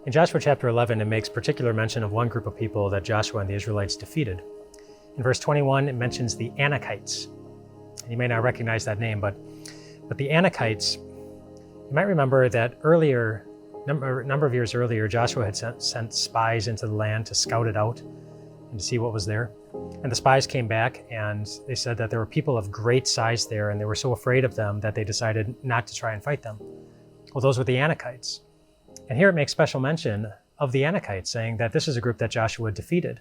In Joshua chapter 11, it makes particular mention of one group of people that Joshua and the Israelites defeated. In verse 21, it mentions the Anakites. You may not recognize that name, but the Anakites, you might remember that earlier, number of years earlier, Joshua had sent spies into the land to scout it out and to see what was there. And the spies came back and they said that there were people of great size there, and they were so afraid of them that they decided not to try and fight them. Well, those were the Anakites. And here it makes special mention of the Anakites, saying that this is a group that Joshua defeated.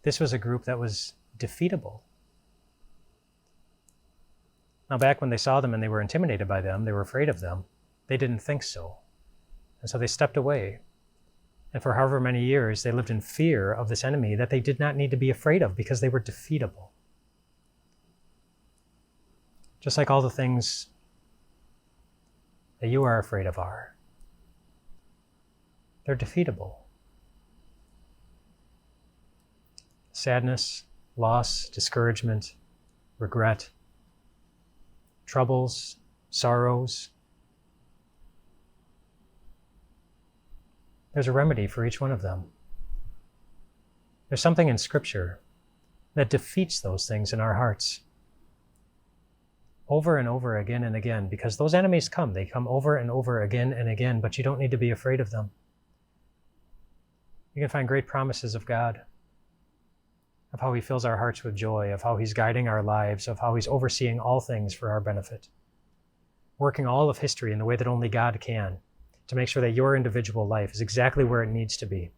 This was a group that was defeatable. Now, back when they saw them and they were intimidated by them, they were afraid of them, they didn't think so. And so they stepped away. And for however many years, they lived in fear of this enemy that they did not need to be afraid of because they were defeatable. Just like all the things that you are afraid of are. They're defeatable. Sadness, loss, discouragement, regret, troubles, sorrows. There's a remedy for each one of them. There's something in Scripture that defeats those things in our hearts over and over again and again, because those enemies come. They come over and over again and again, but you don't need to be afraid of them. You can find great promises of God, of how He fills our hearts with joy, of how He's guiding our lives, of how He's overseeing all things for our benefit, working all of history in the way that only God can, to make sure that your individual life is exactly where it needs to be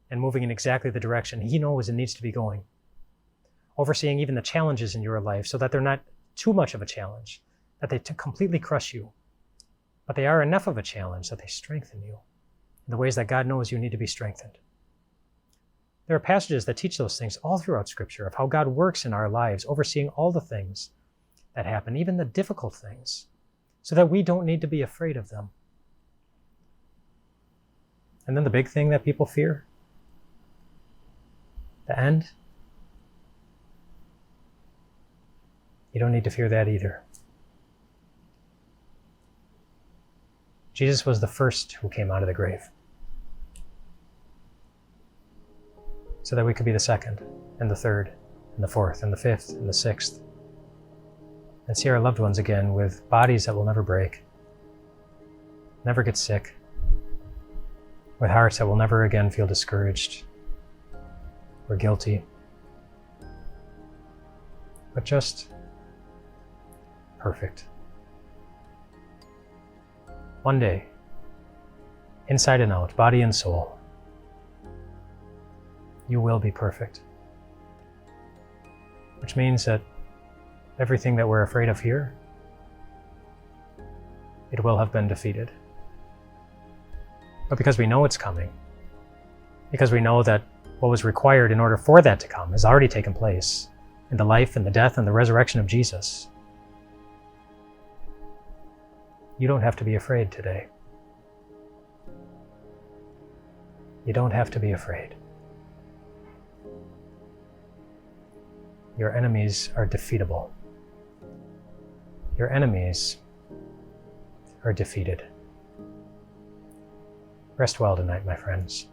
and moving in exactly the direction He knows it needs to be going. Overseeing even the challenges in your life so that they're not too much of a challenge, that they completely crush you, but they are enough of a challenge that they strengthen you in the ways that God knows you need to be strengthened. There are passages that teach those things all throughout Scripture of how God works in our lives, overseeing all the things that happen, even the difficult things, so that we don't need to be afraid of them. And then the big thing that people fear, the end. You don't need to fear that either. Jesus was the first who came out of the grave, so that we could be the second, and the third, and the fourth, and the fifth, and the sixth, and see our loved ones again with bodies that will never break, never get sick, with hearts that will never again feel discouraged or guilty, but just perfect. One day, inside and out, body and soul, you will be perfect. Which means that everything that we're afraid of here, it will have been defeated. But because we know it's coming, because we know that what was required in order for that to come has already taken place in the life and the death and the resurrection of Jesus, you don't have to be afraid today. You don't have to be afraid. Your enemies are defeatable. Your enemies are defeated. Rest well tonight, my friends.